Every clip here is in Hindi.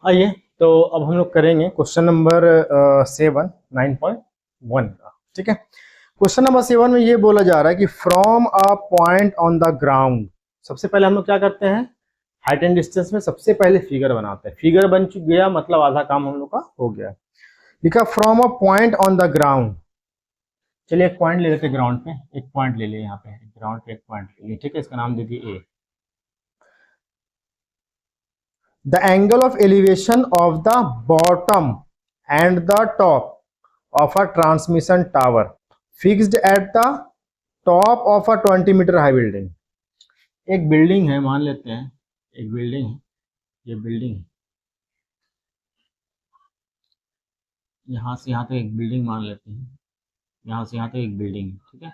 आइए, तो अब हम लोग करेंगे क्वेश्चन नंबर 7 9.1 का। ठीक है, क्वेश्चन नंबर 7 में ये बोला जा रहा है कि from a point on the ground. सबसे पहले हम लोग क्या करते हैं, हाइट एंड डिस्टेंस में सबसे पहले फिगर बनाते हैं। फिगर बन चुक गया मतलब आधा काम हम लोग का हो गया। लिखा from a point on the ground. चलिए एक पॉइंट ले लेते हैं ग्राउंड पे, एक पॉइंट ले लिए यहाँ पे, ग्राउंड पे एक पॉइंट ले लिए। ठीक है, इसका नाम दे दिए ए। The angle of elevation of the bottom and the top of a transmission tower fixed at the top of a 20-meter high building। एक बिल्डिंग है, मान लेते हैं एक बिल्डिंग है, ये बिल्डिंग है, यहाँ से यहाँ तक एक बिल्डिंग मान लेते हैं, यहाँ से यहाँ तक एक बिल्डिंग है। ठीक है,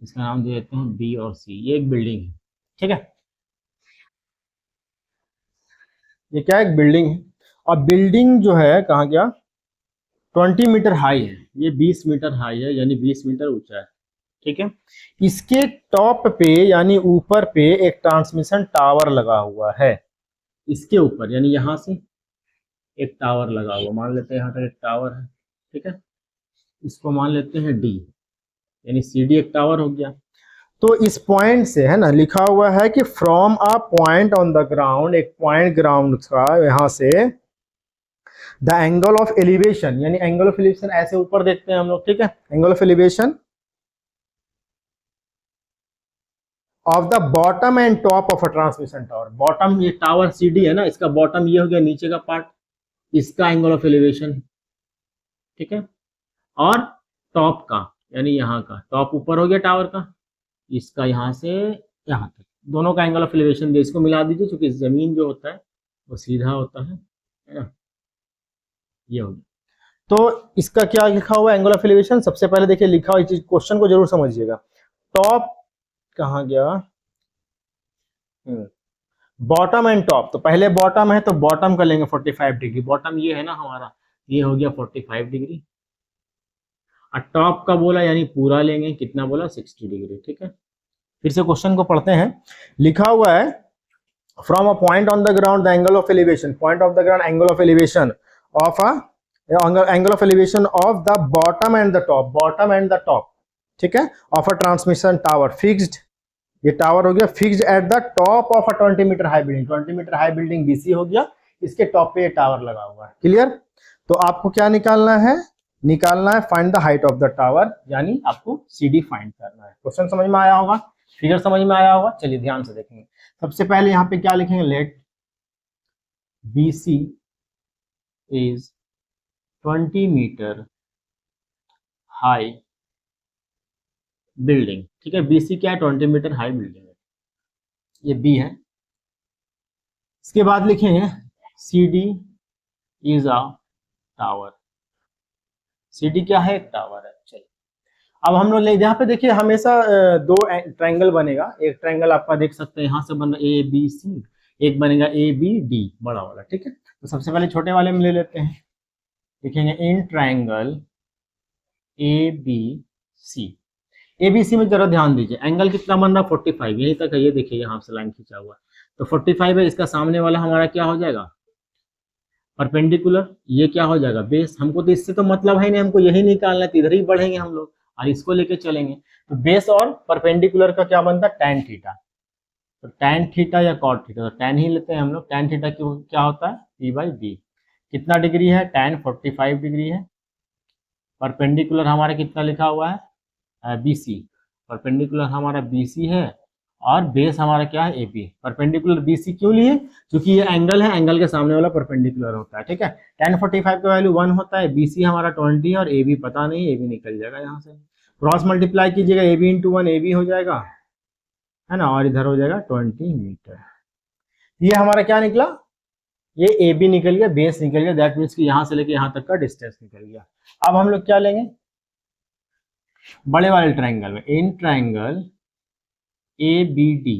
इसका नाम दे देते हैं बी और सी। ये एक बिल्डिंग है। ठीक है, ये क्या एक बिल्डिंग है, और बिल्डिंग जो है कहाँ गया, 20 मीटर हाई है, ये 20 मीटर हाई है, यानी 20 मीटर ऊंचा है। ठीक है, इसके टॉप पे यानी ऊपर पे एक ट्रांसमिशन टावर लगा हुआ है। इसके ऊपर यानी यहां से एक टावर लगा हुआ, मान लेते हैं यहाँ तक एक टावर है। ठीक है, इसको मान लेते हैं डी, यानी सी डी एक टावर हो गया। तो इस पॉइंट से है ना, लिखा हुआ है कि from a point on the ground, एक पॉइंट ग्राउंड का यहां से, द एंगल ऑफ एलिवेशन, यानी एंगल ऑफ एलिवेशन ऐसे ऊपर देखते हैं हम लोग। ठीक है, angle of elevation of the bottom and top of a transmission tower. Bottom ये टावर सीडी है ना, इसका बॉटम ये हो गया, नीचे का पार्ट, इसका एंगल ऑफ एलिवेशन। ठीक है, और टॉप का यानी यहाँ का, टॉप ऊपर हो गया टावर का, इसका यहाँ से यहाँ तक दोनों का एंगल ऑफ एलिवेशन दे, इसको मिला दीजिए, क्योंकि जमीन जो होता है वो सीधा होता है ना, ये हो गया। तो इसका क्या लिखा हुआ है, एंगल ऑफ एलिवेशन। सबसे पहले देखिए लिखा हुआ, इस क्वेश्चन को जरूर समझिएगा। टॉप कहाँ गया, बॉटम एंड टॉप, तो पहले बॉटम है तो बॉटम का लेंगे 45 डिग्री, बॉटम ये है ना हमारा, ये हो गया 45 डिग्री। और टॉप का बोला यानी पूरा लेंगे, कितना बोला, 60 डिग्री। ठीक है, फिर से क्वेश्चन को पढ़ते हैं। लिखा हुआ है from a point on the ground the angle of elevation, point of the ground angle of elevation of a angle of elevation of the bottom and the top, bottom and the top. ठीक है, of a transmission tower fixed, ये टावर हो गया fixed at the top of a 20 metre high building, 20 metre high building BC हो गया, इसके टॉप पे ये टावर लगा हुआ है। क्लियर, तो आपको क्या निकालना है, निकालना है find the height of the tower, यानी आपको सीडी फाइंड करना है। क्वेश्चन समझ में आया होगा, फिगर समझ में आया होगा। चलिए ध्यान से देखेंगे। सबसे पहले यहाँ पे क्या लिखेंगे, let B C is 20 metre high building. ठीक है, बीसी क्या है, 20 मीटर हाई बिल्डिंग है, ये बी है। इसके बाद लिखेंगे C D is a tower, C D क्या है, एक टावर है। चलिए अब हम लोग ले, यहाँ पे देखिए हमेशा दो ट्रायंगल बनेगा, एक ट्रायंगल आपका देख सकते हैं यहाँ से बन रहा ए बी सी, एक बनेगा ए बी डी बड़ा वाला। ठीक है, तो सबसे पहले छोटे वाले में ले लेते हैं, लिखेंगे in triangle A B C. ABC में जरा ध्यान दीजिए, एंगल कितना बन रहा है, 45, यहीं तक है, ये देखिए यहाँ से लाइन खींचा हुआ, तो 45 है। इसका सामने वाला हमारा क्या हो जाएगा, परपेंडिकुलर, ये क्या हो जाएगा, बेस। हमको तो इससे तो मतलब है नहीं, हमको यही निकालना है, तो इधर ही बढ़ेंगे हम लोग और इसको लेके चलेंगे। तो बेस और परपेंडिकुलर का क्या बनता है, टैन थीटा। तो टैन थीटा या कॉट थीटा, तो टैन ही लेते हैं हम लोग। टैन थीटा क्या होता है, पी बाई बी। कितना डिग्री है, टैन 45 डिग्री है। परपेंडिकुलर हमारा कितना लिखा हुआ है, बी सी, परपेंडिकुलर हमारा बी सी है, और बेस हमारा क्या है, एपी। परपेंडिकुलर बी सी क्यों लिए, क्योंकि ये एंगल है, एंगल के सामने वाला परपेंडिकुलर होता है। ठीक है, tan 45 का वैल्यू 1 होता है, बी सी हमारा 20 है, और ए बी पता नहीं, ए बी निकल जाएगा यहाँ से, क्रॉस मल्टीप्लाई कीजिएगा, A B into 1 A B हो जाएगा, है ना, और इधर हो जाएगा 20 मीटर। ये हमारा क्या निकला, ये ए बी निकल गया, बेस निकल गया, दैट मीन्स कि यहाँ से लेके यहाँ तक का डिस्टेंस निकल गया। अब हम लोग क्या लेंगे, बड़े वाले ट्रायंगल में, in triangle A B D,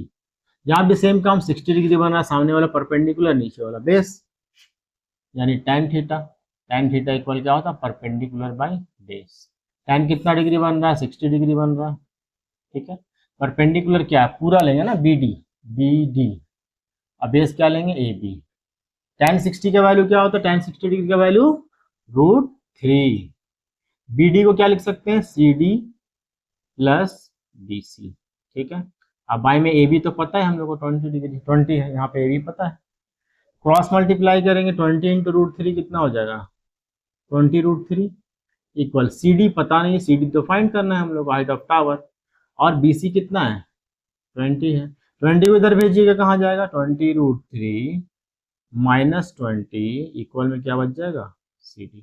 यहाँ भी सेम काम, 60 डिग्री बन रहा है, सामने वाला परपेंडिकुलर, नीचे वाला बेस, यानी tan theta. tan theta equal क्या होता है, परपेंडिकुलर बाय बेस। tan कितना डिग्री बन रहा है, 60 डिग्री बन रहा है। ठीक है, परपेंडिकुलर क्या है, पूरा लेंगे ना, बी डी, बी डी, और बेस क्या लेंगे, ए बी। tan 60 का वैल्यू क्या होता है, tan 60 डिग्री का वैल्यू √3। BD को क्या लिख सकते हैं, CD प्लस BC, ठीक है। अब बाई में AB तो पता है हम लोग को 20 डिग्री 20 है, यहाँ पे AB पता है, क्रॉस मल्टीप्लाई करेंगे 20 इंटू √3 कितना हो जाएगा 20 √3 इक्वल CD पता नहीं, CD तो फाइंड करना है हम लोग, हाइट ऑफ टावर, और BC कितना है 20 है, 20 को इधर भेजिएगा कहाँ जाएगा 20 √3 माइनस 20 इक्वल में क्या बच जाएगा CD।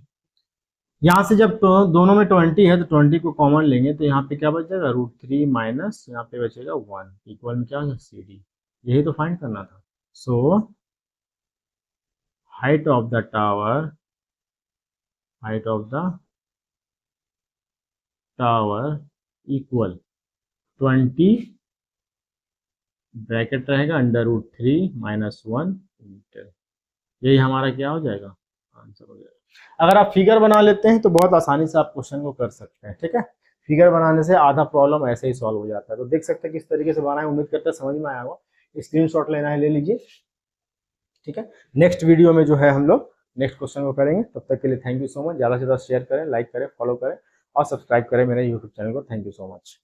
यहाँ से जब तो दोनों में 20 है तो 20 को कॉमन लेंगे तो यहाँ पे क्या बच जाएगा √3 माइनस यहाँ पे बचेगा 1 इक्वल में क्या होगा CD। यही तो फाइंड करना था। So height of the tower equal 20 bracket रहेगा √3 माइनस 1 मीटर। यही हमारा क्या हो जाएगा आंसर हो जाएगा। अगर आप फिगर बना लेते हैं तो बहुत आसानी से आप क्वेश्चन को कर सकते हैं, ठीक है। फिगर बनाने से आधा प्रॉब्लम ऐसे ही सॉल्व हो जाता है। तो देख सकते हैं किस तरीके से बनाए, उम्मीद करते हैं समझ में आया होगा। स्क्रीनशॉट लेना है ले लीजिए, ठीक है। नेक्स्ट वीडियो में जो है हम लोग नेक्स्ट क्वेश्चन को करेंगे। तब तक के लिए थैंक यू सो मच। ज़्यादा से ज़्यादा शेयर करें, लाइक करें, फॉलो करें और सब्सक्राइब करें मेरे यूट्यूब चैनल को। Thank you so much.